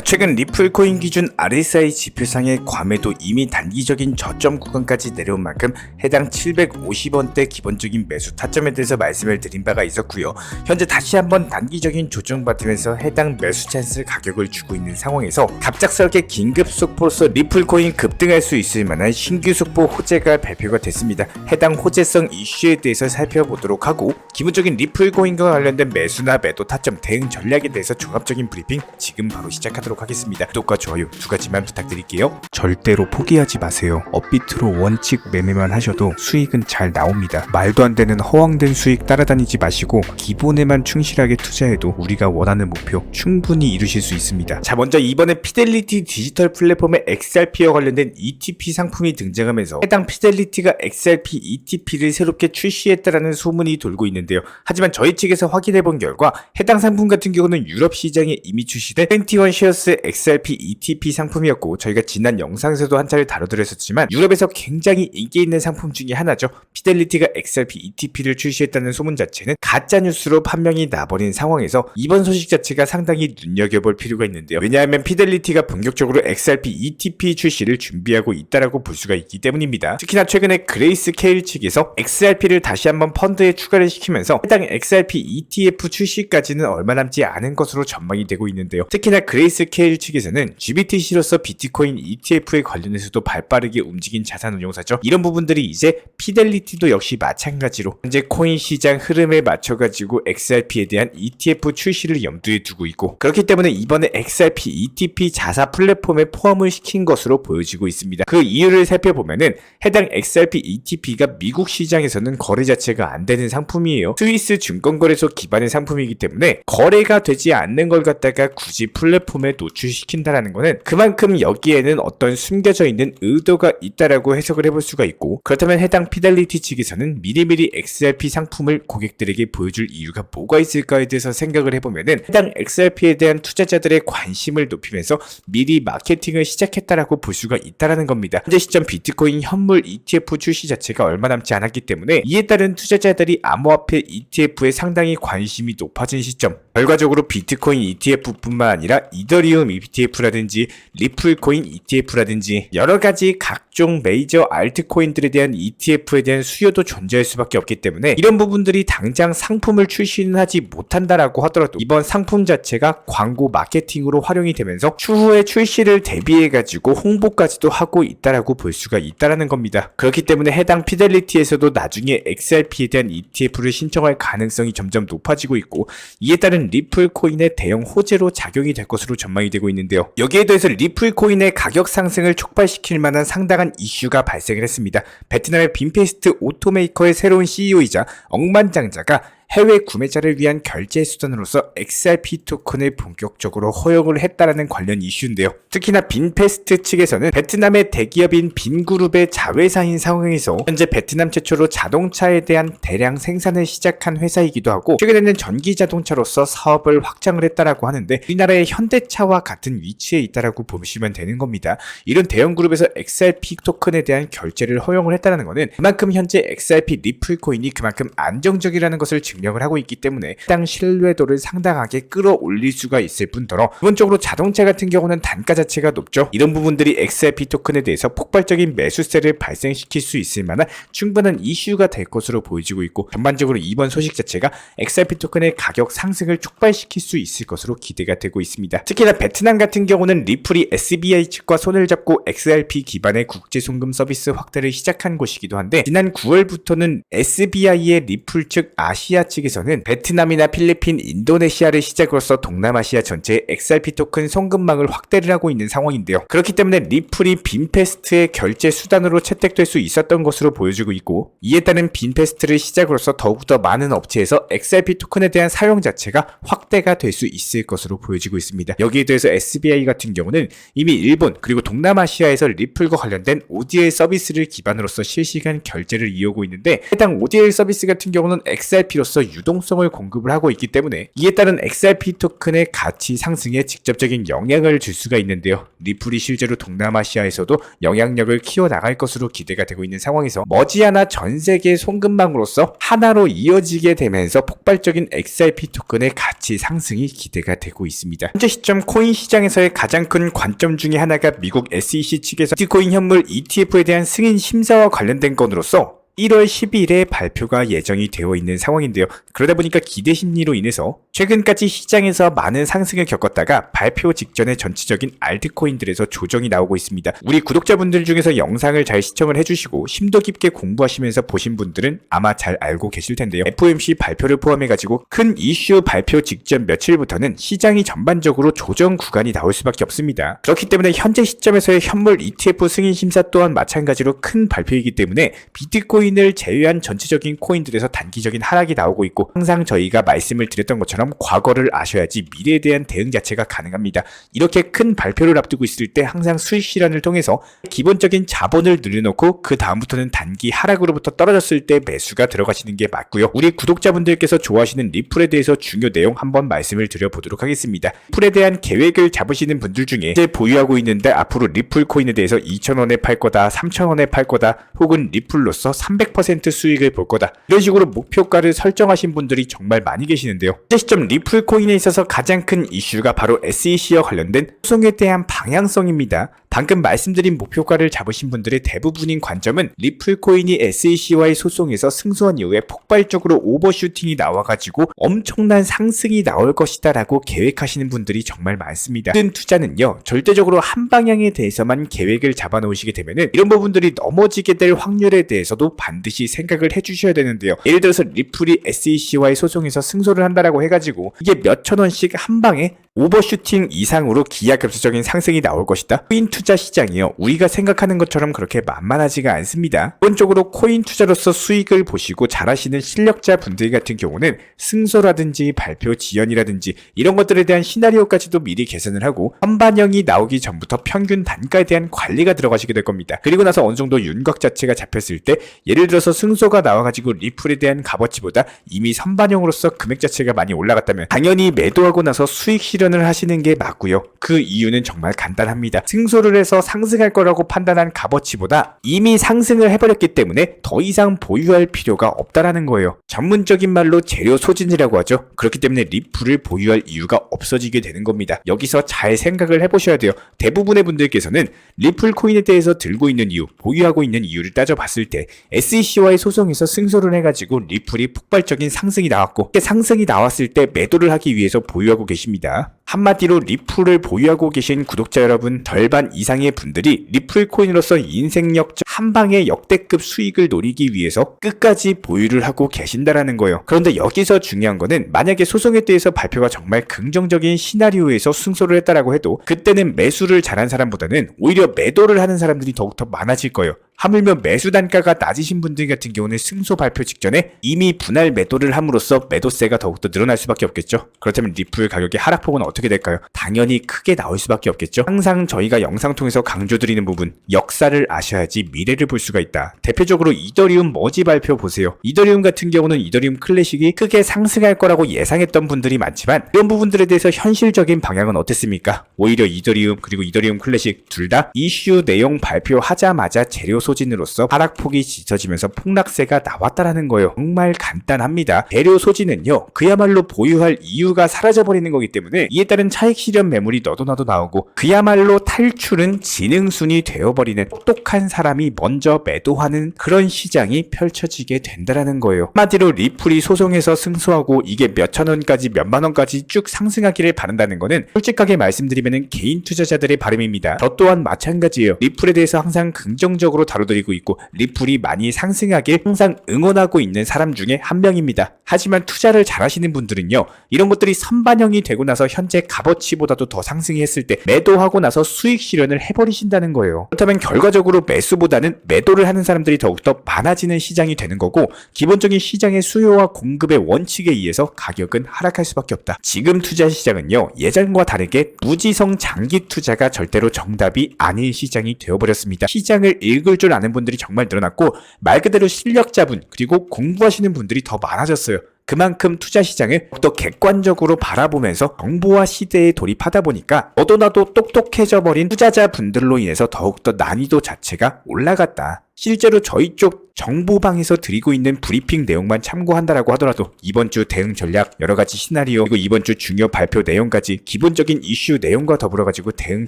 최근 리플코인 기준 RSI 지표상의 과매도 이미 단기적인 저점 구간까지 내려온 만큼 해당 750원대 기본적인 매수 타점에 대해서 말씀을 드린 바가 있었고요. 현재 다시 한번 단기적인 조정받으면서 해당 매수 찬스 가격을 주고 있는 상황에서 갑작스럽게 긴급 속보로서 리플코인 급등할 수 있을 만한 신규 속보 호재가 발표가 됐습니다. 해당 호재성 이슈에 대해서 살펴보도록 하고, 기본적인 리플코인과 관련된 매수나 매도 타점 대응 전략에 대해서 종합적인 브리핑 지금 바로 시작하도록 하겠습니다. 구독과 좋아요 두 가지만 부탁드릴게요. 절대로 포기하지 마세요. 업비트로 원칙 매매만 하셔도 수익은 잘 나옵니다. 말도 안 되는 허황된 수익 따라다니지 마시고 기본에만 충실하게 투자해도 우리가 원하는 목표 충분히 이루실 수 있습니다. 자, 먼저 이번에 피델리티 디지털 플랫폼의 XRP와 관련된 ETP 상품이 등장하면서 해당 피델리티가 XRP ETP를 새롭게 출시했다라는 소문이 돌고 있는데요. 하지만 저희 측에서 확인해본 결과 해당 상품 같은 경우는 유럽 시장에 이미 출시된 21 쉐어스 XRP ETP 상품이었고, 저희가 지난 영상에서도 한 차례 다뤄드렸었지만 유럽에서 굉장히 인기 있는 상품 중에 하나죠. 피델리티가 XRP ETP를 출시했다는 소문 자체는 가짜뉴스로 판명이 나버린 상황에서 이번 소식 자체가 상당히 눈여겨볼 필요가 있는데요. 왜냐하면 피델리티가 본격적으로 XRP ETP 출시를 준비하고 있다라고 볼 수가 있기 때문입니다. 특히나 최근에 그레이스케일 측에서 XRP를 다시 한번 펀드에 추가를 시키면서 해당 XRP ETF 출시까지는 얼마 남지 않은 것으로 전망이 되고 있는데요. 특히나 그레이스케일 측에서는 GBTC로서 비트코인 ETF에 관련해서도 발빠르게 움직인 자산운용사죠. 이런 부분들이 이제 피델리티도 역시 마찬가지로 현재 코인 시장 흐름에 맞춰가지고 XRP에 대한 ETF 출시를 염두에 두고 있고, 그렇기 때문에 이번에 XRP ETP 자사 플랫폼에 포함을 시킨 것으로 보여지고 있습니다. 그 이유를 살펴보면은 해당 XRP ETP가 미국 시장에서는 거래 자체가 안 되는 상품이에요. 스위스 증권거래소 기반의 상품이기 때문에 거래가 되지 않는 걸 갖다가 굳이 플랫폼에 노출시킨다라는 거는 그만큼 여기에는 어떤 숨겨져 있는 의도가 있다라고 해석을 해볼 수가 있고, 그렇다면 해당 피델리티 측에서는 미리미리 XRP 상품을 고객들에게 보여줄 이유가 뭐가 있을까에 대해서 생각을 해보면은 해당 XRP에 대한 투자자들의 관심을 높이면서 미리 마케팅을 시작했다라고 볼 수가 있다라는 겁니다. 현재 시점 비트코인 현물 ETF 출시 자체가 얼마 남지 않았기 때문에 이에 따른 투자자들이 암호화폐 ETF에 상당히 관심이 높아진 시점, 결과적으로 비트코인 ETF뿐만 아니라 이더리움 ETF라든지 리플코인 ETF라든지 여러가지 각종 메이저 알트코인들에 대한 ETF에 대한 수요도 존재할 수밖에 없기 때문에 이런 부분들이 당장 상품을 출시는 하지 못한다라고 하더라도 이번 상품 자체가 광고 마케팅으로 활용이 되면서 추후에 출시를 대비해가지고 홍보까지도 하고 있다라고 볼 수가 있다라는 겁니다. 그렇기 때문에 해당 피델리티에서도 나중에 XRP에 대한 ETF를 신청할 가능성이 점점 높아지고 있고, 이에 따른 리플코인의 대형 호재로 작용이 될 것으로 전망이 되고 있는데요. 여기에 대해서 리플코인의 가격 상승을 촉발시킬 만한 상당한 이슈가 발생을 했습니다. 베트남의 빈페스트 오토메이커의 새로운 CEO이자 억만장자가 해외 구매자를 위한 결제 수단으로서 XRP 토큰을 본격적으로 허용을 했다라는 관련 이슈인데요. 특히나 빈페스트 측에서는 베트남의 대기업인 빈그룹의 자회사인 상황에서 현재 베트남 최초로 자동차에 대한 대량 생산을 시작한 회사이기도 하고, 최근에는 전기 자동차로서 사업을 확장을 했다라고 하는데 우리나라의 현대차와 같은 위치에 있다라고 보시면 되는 겁니다. 이런 대형 그룹에서 XRP 토큰에 대한 결제를 허용을 했다는 것은 그만큼 현재 XRP 리플코인이 그만큼 안정적이라는 것을 증명을 하고 있기 때문에 해당 신뢰도를 상당하게 끌어올릴 수가 있을 뿐더러, 기본적으로 자동차 같은 경우는 단가 자체가 높죠. 이런 부분들이 XRP 토큰에 대해서 폭발적인 매수세를 발생시킬 수 있을 만한 충분한 이슈가 될 것으로 보여지고 있고, 전반적으로 이번 소식 자체가 XRP 토큰의 가격 상승을 촉발시킬 수 있을 것으로 기대가 되고 있습니다. 특히나 베트남 같은 경우는 리플이 SBI 측과 손을 잡고 XRP 기반의 국제 송금 서비스 확대를 시작한 곳이기도 한데, 지난 9월부터는 SBI의 리플 측 아시아 측에서는 베트남이나 필리핀, 인도네시아를 시작으로서 동남아시아 전체의 XRP 토큰 송금망을 확대를 하고 있는 상황인데요. 그렇기 때문에 리플이 빈페스트의 결제 수단으로 채택될 수 있었던 것으로 보여지고 있고, 이에 따른 빈페스트를 시작으로서 더욱더 많은 업체에서 XRP 토큰에 대한 사용 자체가 확대가 될 수 있을 것으로 보여지고 있습니다. 여기에 대해서 SBI 같은 경우는 이미 일본 그리고 동남아시아에서 리플과 관련된 ODL 서비스를 기반으로서 실시간 결제를 이어오고 있는데, 해당 ODL 서비스 같은 경우는 XRP로서 투자자로서 유동성을 공급을 하고 있기 때문에 이에 따른 XRP 토큰의 가치 상승에 직접적인 영향을 줄 수가 있는데요. 리플이 실제로 동남아시아에서도 영향력을 키워나갈 것으로 기대가 되고 있는 상황에서 머지않아 전 세계 송금망으로서 하나로 이어지게 되면서 폭발적인 XRP 토큰의 가치 상승이 기대가 되고 있습니다. 현재 시점 코인 시장에서의 가장 큰 관점 중에 하나가 미국 SEC 측에서 비트코인 현물 ETF에 대한 승인 심사와 관련된 건으로서 1월 12일에 발표가 예정이 되어 있는 상황인데요. 그러다 보니까 기대 심리로 인해서 최근까지 시장에서 많은 상승을 겪었다가 발표 직전에 전체적인 알트코인들에서 조정이 나오고 있습니다. 우리 구독자분들 중에서 영상을 잘 시청을 해주시고 심도 깊게 공부하시면서 보신 분들은 아마 잘 알고 계실 텐데요. FOMC 발표를 포함해가지고 큰 이슈 발표 직전 며칠부터는 시장이 전반적으로 조정 구간이 나올 수밖에 없습니다. 그렇기 때문에 현재 시점에서의 현물 ETF 승인 심사 또한 마찬가지로 큰 발표이기 때문에 비트코인을 제외한 전체적인 코인들에서 단기적인 하락이 나오고 있고, 항상 저희가 말씀을 드렸던 것처럼 과거를 아셔야지 미래에 대한 대응 자체가 가능합니다. 이렇게 큰 발표를 앞두고 있을 때 항상 수익 실현을 통해서 기본적인 자본을 늘려놓고 그 다음부터는 단기 하락으로부터 떨어졌을 때 매수가 들어가시는 게 맞고요. 우리 구독자분들께서 좋아하시는 리플에 대해서 중요 내용 한번 말씀을 드려보도록 하겠습니다. 리플에 대한 계획을 잡으시는 분들 중에 이제 보유하고 있는데 앞으로 리플 코인에 대해서 2,000원에 팔 거다, 3,000원에 팔 거다, 혹은 리플로서 300% 수익을 볼 거다, 이런 식으로 목표가를 설정하신 분들이 정말 많이 계시는데요. 현재 시점 리플 코인에 있어서 가장 큰 이슈가 바로 SEC와 관련된 소송에 대한 방향성입니다. 방금 말씀드린 목표가를 잡으신 분들의 대부분인 관점은 리플 코인이 SEC와의 소송에서 승소한 이후에 폭발적으로 오버슈팅이 나와가지고 엄청난 상승이 나올 것이다 라고 계획하시는 분들이 정말 많습니다. 모든 투자는요, 절대적으로 한 방향에 대해서만 계획을 잡아 놓으시게 되면은 이런 부분들이 넘어지게 될 확률에 대해서도 반드시 생각을 해주셔야 되는데요. 예를 들어서 리플이 SEC와의 소송에서 승소를 한다라고 해가지고 이게 몇천 원씩 한 방에 오버슈팅 이상으로 기하급수적인 상승이 나올 것이다. 코인 투자 시장이요, 우리가 생각하는 것처럼 그렇게 만만하지가 않습니다. 기본적으로 코인 투자로서 수익을 보시고 잘하시는 실력자 분들 같은 경우는 승소라든지 발표 지연이라든지 이런 것들에 대한 시나리오까지도 미리 계산을 하고 선반영이 나오기 전부터 평균 단가에 대한 관리가 들어가시게 될 겁니다. 그리고 나서 어느 정도 윤곽 자체가 잡혔을 때, 예를 들어서 승소가 나와가지고 리플에 대한 값어치보다 이미 선반영으로서 금액 자체가 많이 올라갔다면 당연히 매도하고 나서 수익 실현을 하시는 게 맞고요. 그 이유는 정말 간단합니다. 승소를 해서 상승할 거라고 판단한 값어치보다 이미 상승을 해버렸기 때문에 더 이상 보유할 필요가 없다라는 거예요. 전문적인 말로 재료 소진이라고 하죠. 그렇기 때문에 리플을 보유할 이유가 없어지게 되는 겁니다. 여기서 잘 생각을 해보셔야 돼요. 대부분의 분들께서는 리플 코인에 대해서 들고 있는 이유, 보유하고 있는 이유를 따져봤을 때 SEC와의 소송에서 승소를 해가지고 리플이 폭발적인 상승이 나왔고, 상승이 나왔을 때 매도를 하기 위해서 보유하고 계십니다. 한마디로 리플을 보유하고 계신 구독자 여러분 절반 이상의 분들이 리플 코인으로서 인생 역전 한 방의 역대급 수익을 노리기 위해서 끝까지 보유를 하고 계신다라는 거예요. 그런데 여기서 중요한 거는, 만약에 소송에 대해서 발표가 정말 긍정적인 시나리오에서 승소를 했다라고 해도 그때는 매수를 잘한 사람보다는 오히려 매도를 하는 사람들이 더욱더 많아질 거예요. 하물며 매수 단가가 낮으신 분들 같은 경우는 승소 발표 직전에 이미 분할 매도를 함으로써 매도세가 더욱더 늘어날 수밖에 없겠죠. 그렇다면 리플 가격의 하락폭은 어떻게 될까요? 당연히 크게 나올 수밖에 없겠죠. 항상 저희가 영상 통해서 강조드리는 부분, 역사를 아셔야지 미래를 볼 수가 있다. 대표적으로 이더리움 머지 발표 보세요. 이더리움 같은 경우는 이더리움 클래식이 크게 상승할 거라고 예상했던 분들이 많지만 이런 부분들에 대해서 현실적인 방향은 어땠습니까? 오히려 이더리움 그리고 이더리움 클래식 둘 다 이슈 내용 발표하자마자 재료 소진으로서 하락폭이 짙어지면서 폭락세가 나왔다라는 거예요. 정말 간단합니다. 재료 소진은요, 그야말로 보유할 이유가 사라져버리는 거기 때문에 이에 따른 차익 실현 매물이 너도나도 나오고, 그야말로 탈출은 지능순이 되어버리는 똑똑한 사람이 먼저 매도하는 그런 시장이 펼쳐지게 된다라는 거예요. 한마디로 리플이 소송에서 승소하고 이게 몇천 원까지 몇만 원까지 쭉 상승하기를 바란다는 거는 솔직하게 말씀드리면 개인 투자자들의 바람입니다. 저 또한 마찬가지예요. 리플에 대해서 항상 긍정적으로 다뤄드리고 있고 리플이 많이 상승하길 항상 응원하고 있는 사람 중에 한 명입니다. 하지만 투자를 잘하시는 분들은요, 이런 것들이 선반영이 되고 나서 현재 값어치보다도 더 상승이 했을 때 매도하고 나서 수익 실현을 해버리신다는 거예요. 그렇다면 결과적으로 매수보다는 매도를 하는 사람들이 더욱더 많아지는 시장이 되는 거고, 기본적인 시장의 수요와 공급의 원칙에 의해서 가격은 하락할 수밖에 없다. 지금 투자 시장은요, 예전과 다르게 무지성 장기 투자가 절대로 정답이 아닌 시장이 되어버렸습니다. 시장을 읽을 줄 아는 분들이 정말 늘어났고, 말 그대로 실력자분 그리고 공부하시는 분들이 더 많아졌어요. 그만큼 투자 시장을 더 객관적으로 바라보면서 정보화 시대에 돌입하다 보니까 너도 나도 똑똑해져 버린 투자자분들로 인해서 더욱더 난이도 자체가 올라갔다. 실제로 저희 쪽 정보방에서 드리고 있는 브리핑 내용만 참고한다라고 하더라도 이번 주 대응 전략, 여러 가지 시나리오, 그리고 이번 주 중요 발표 내용까지 기본적인 이슈 내용과 더불어 가지고 대응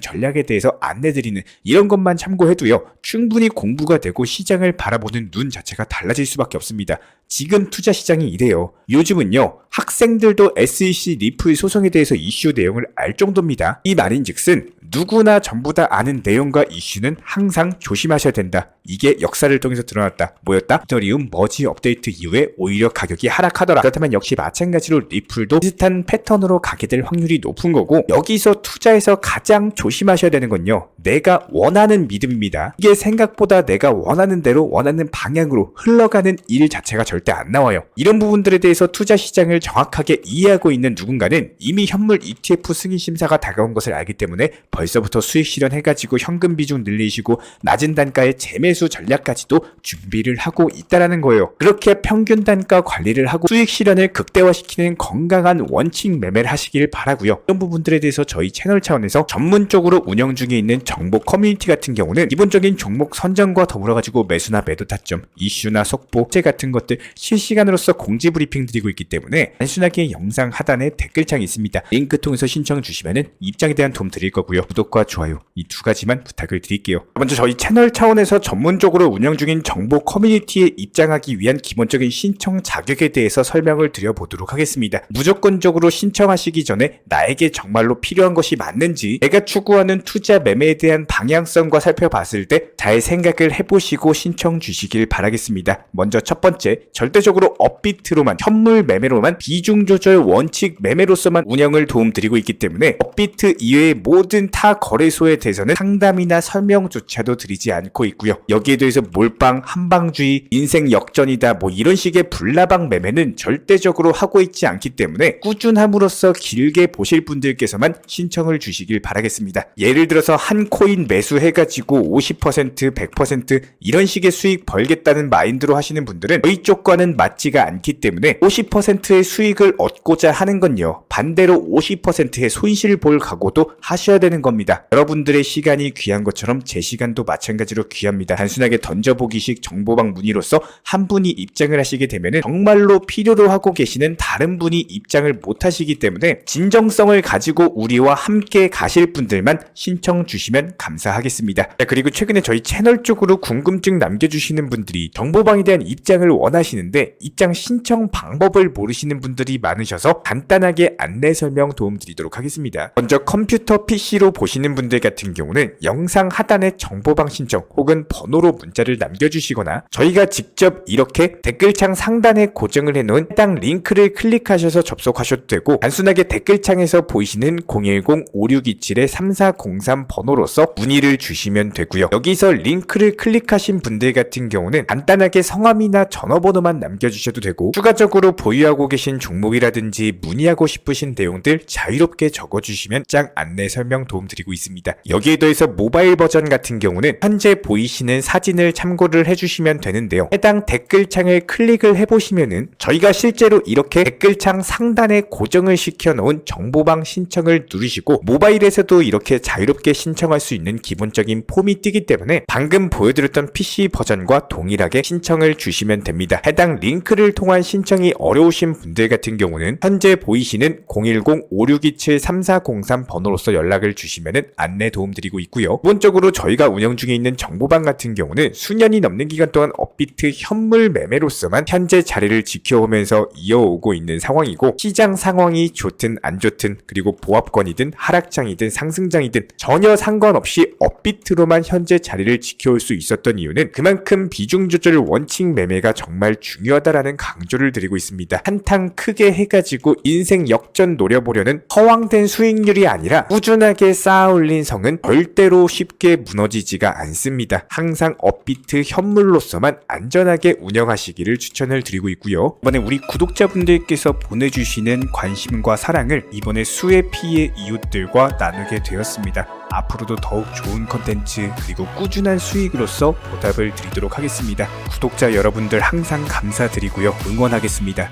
전략에 대해서 안내드리는 이런 것만 참고해도요, 충분히 공부가 되고 시장을 바라보는 눈 자체가 달라질 수밖에 없습니다. 지금 투자 시장이 이래요. 요즘은요, 학생들도 SEC 리플 소송에 대해서 이슈 내용을 알 정도입니다. 이 말인즉슨 누구나 전부 다 아는 내용과 이슈는 항상 조심하셔야 된다. 이게 역사를 통해서 드러났다. 뭐였다? 이더리움 머지 업데이트 이후에 오히려 가격이 하락하더라. 그렇다면 역시 마찬가지로 리플도 비슷한 패턴으로 가게 될 확률이 높은 거고, 여기서 투자에서 가장 조심하셔야 되는 건요, 내가 원하는 믿음입니다. 이게 생각보다 내가 원하는 대로 원하는 방향으로 흘러가는 일 자체가 절대 안 나와요. 이런 부분들에 대해서 투자 시장을 정확하게 이해하고 있는 누군가는 이미 현물 ETF 승인 심사가 다가온 것을 알기 때문에 벌써부터 수익 실현해가지고 현금 비중 늘리시고 낮은 단가의 재매수 전략까지도 준비를 하고 있다라는 거예요. 그렇게 평균 단가 관리를 하고 수익 실현을 극대화시키는 건강한 원칙 매매를 하시길 바라고요. 이런 부분들에 대해서 저희 채널 차원에서 전문적으로 운영 중에 있는 정보 커뮤니티 같은 경우는 기본적인 종목 선정과 더불어 가지고 매수나 매도 타점, 이슈나 속보, 제 같은 것들 실시간으로서 공지 브리핑 드리고 있기 때문에 단순하게 영상 하단에 댓글창이 있습니다. 링크 통해서 신청 주시면은 입장에 대한 도움 드릴 거고요. 구독과 좋아요 이 두 가지만 부탁을 드릴게요. 먼저 저희 채널 차원에서 전문적으로 운영 중인 정보 커뮤니티에 입장하기 위한 기본적인 신청 자격에 대해서 설명을 드려보도록 하겠습니다. 무조건적으로 신청하시기 전에 나에게 정말로 필요한 것이 맞는지, 내가 추구하는 투자 매매에 대한 방향성과 살펴봤을 때 잘 생각을 해보시고 신청 주시길 바라겠습니다. 먼저 첫 번째, 절대적으로 업비트로만, 현물 매매로만, 비중 조절 원칙 매매로서만 운영을 도움드리고 있기 때문에 업비트 이외의 모든 타 거래소에 대해서는 상담이나 설명조차도 드리지 않고 있고요. 여기에 대해서 몰빵, 한방주의, 인생 역전이다 뭐 이런 식의 불나방 매매는 절대적으로 하고 있지 않기 때문에 꾸준함으로써 길게 보실 분들께서만 신청을 주시길 바라겠습니다. 예를 들어서 한 코인 매수해가지고 50%, 100% 이런 식의 수익 벌겠다는 마인드로 하시는 분들은 저희 쪽과는 맞지가 않기 때문에 50%의 수익을 얻고자 하는 건요, 반대로 50%의 손실을 볼 각오도 하셔야 되는 겁니다. 여러분들의 시간이 귀한 것처럼 제 시간도 마찬가지로 귀합니다. 단순하게 던져보기식 정보방 문의로서 한 분이 입장을 하시게 되면 정말로 필요로 하고 계시는 다른 분이 입장을 못 하시기 때문에 진정성을 가지고 우리와 함께 가실 분들만 신청 주시면 감사하겠습니다. 그리고 최근에 저희 채널 쪽으로 궁금증 남겨주시는 분들이 정보방에 대한 입장을 원하시는데 입장 신청 방법을 모르시는 분들이 많으셔서 간단하게 안내 설명 도움드리도록 하겠습니다. 먼저 컴퓨터 PC로 보시는 분들 같은 경우는 영상 하단에 정보방 신청 혹은 번호로 문자를 남겨주시거나 저희가 직접 이렇게 댓글창 상단에 고정을 해놓은 해당 링크를 클릭하셔서 접속하셔도 되고, 단순하게 댓글창에서 보이시는 010-5627-3403 번호로서 문의를 주시면 되고요. 여기서 링크를 클릭하신 분들 같은 경우는 간단하게 성함이나 전화번호만 남겨주셔도 되고, 추가적으로 보유하고 계신 종목이라든지 문의하고 싶으신 내용들 자유롭게 적어주시면 짱 안내 설명 도움드리고 있습니다. 여기에 더해서 모바일 버전 같은 경우는 현재 보이시는 사진을 참고를 해주시면 되는데요. 해당 댓글창을 클릭을 해보시면은 저희가 실제로 이렇게 댓글창 상단에 고정을 시켜놓은 정보방 신청을 누르시고 모바일에서도 이렇게 자유롭게 신청할 수 있는 기본적인 폼이 뜨기 때문에 방금 보여드렸던 PC 버전과 동일하게 신청을 주시면 됩니다. 해당 링크를 통한 신청이 어려우신 분들 같은 경우는 현재 보이시는 010-5627-3403 번호로서 연락을 주시면 안내 도움드리고 있고요. 기본적으로 저희가 운영 중에 있는 정보방 같은 경우는 수년이 넘는 기간 동안 업비트 현물 매매로서만 현재 자리를 지켜오면서 이어오고 있는 상황이고, 시장 상황이 좋든 안 좋든 그리고 보합권이든 하락장이든 상승장이든 전혀 상관없이 업비트로만 현재 자리를 지켜올 수 있었던 이유는 그만큼 비중 조절 원칙 매매가 정말 중요하다라는 강조를 드리고 있습니다. 한탕 크게 해가지고 인생 역전 노려보려는 허황된 수익률이 아니라 꾸준하게 쌓아 올린 성은 절대로 쉽게 무너지지가 않습니다. 항상 업비트 현물로서만 안전하게 운영하시기를 추천을 드리고 있고요. 이번에 우리 구독자분들께서 보내주시는 관심과 사랑을 이번에 수혜 피해 이웃들과 나누게 되었습니다. 앞으로도 더욱 좋은 컨텐츠 그리고 꾸준한 수익으로서 보답을 드리도록 하겠습니다. 구독자 여러분들 항상 감사드리고요. 응원하겠습니다.